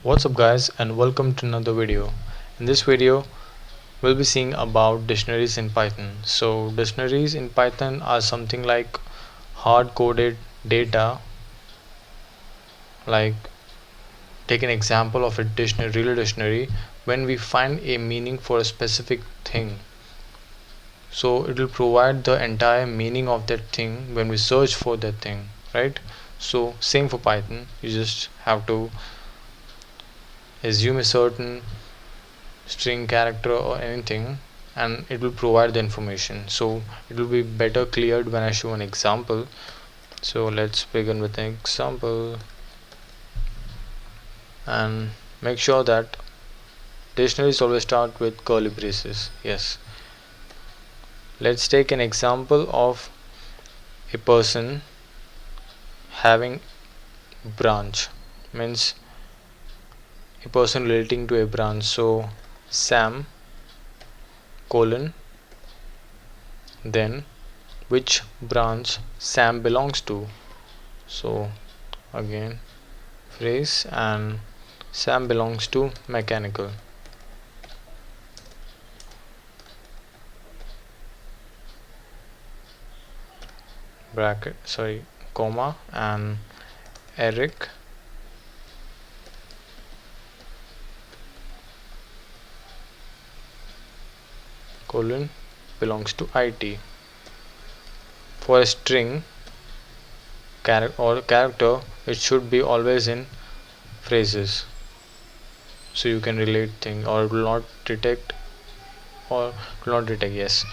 What's up guys, and welcome to another video. In this video we'll be seeing about dictionaries in Python. So dictionaries in Python are something like hard coded data. Like, take an example of a dictionary, real dictionary. When we find a meaning for a specific thing, so it will provide the entire meaning of that thing when we search for that thing, right? So same for Python, you just have to assume a certain string, character or anything, and it will provide the information. So it will be better cleared when I show an example. So let's begin with an example, and make sure that dictionaries always start with curly braces. Yes, let's take an example of a person having branch, means a person relating to a branch. So Sam colon, then which branch Sam belongs to. So again phrase, and Sam belongs to mechanical. Bracket, sorry, comma, and Eric colon belongs to IT. For a string or character, it should be always in phrases, so you can relate thing, or it will not detect, yes,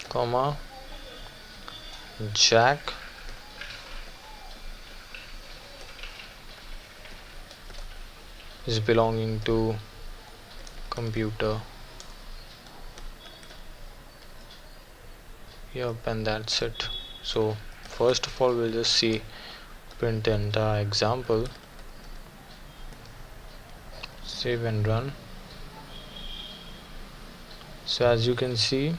comma, Jack is belonging to computer. Yep, and that's it. So first of all, we'll just see, print the entire example, save and run. So as you can see,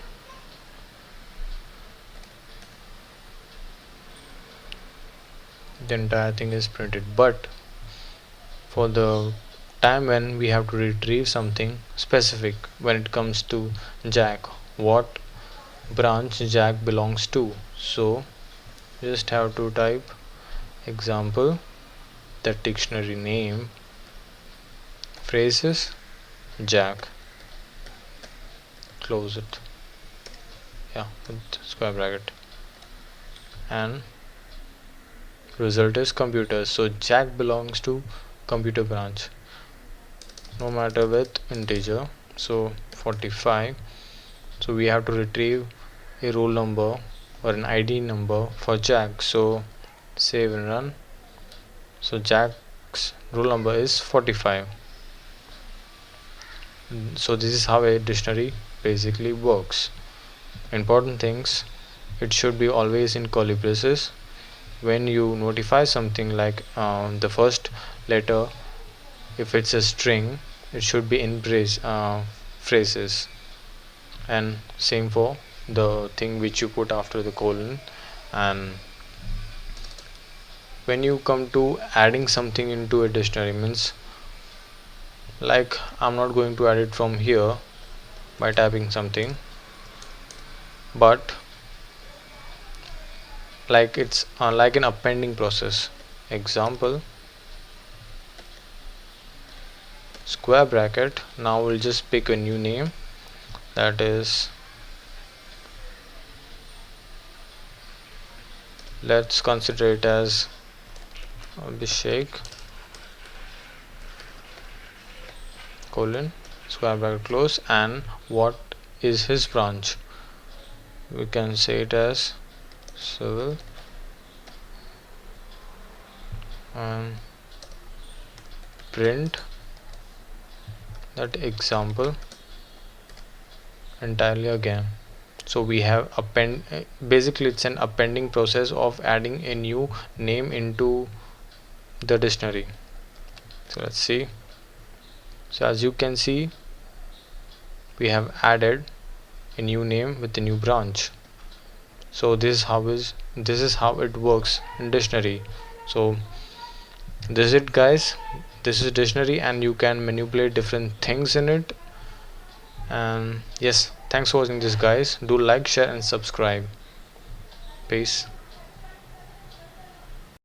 the entire thing is printed. But for the time when we have to retrieve something specific, when it comes to Jack, what branch Jack belongs to, so just have to type example, the dictionary name, phrases, Jack, close it, yeah, with square bracket, and result is computer. So Jack belongs to computer branch, no matter with integer. So 45. So we have to retrieve a roll number or an ID number for Jack. So save and run. So Jack's roll number is 45. So this is how a dictionary basically works. Important things: it should be always in curly braces. When you notify something like the first letter, if it's a string, it should be in phrases, and same for the thing which you put after the colon. And when you come to adding something into a dictionary, means like, I'm not going to add it from here by typing something, but like it's like an appending process. Example, square bracket. Now we'll just pick a new name, that is, let's consider it as Abhishek colon, square bracket close, and what is his branch? We can say it as civil, and print that example entirely again. So we have basically it's an appending process of adding a new name into the dictionary. So let's see. So as you can see, we have added a new name with a new branch. So this is how it works in dictionary. So this is it, guys. This is dictionary, and you can manipulate different things in it. And yes, thanks for watching this, guys. Do like, share and subscribe. Peace.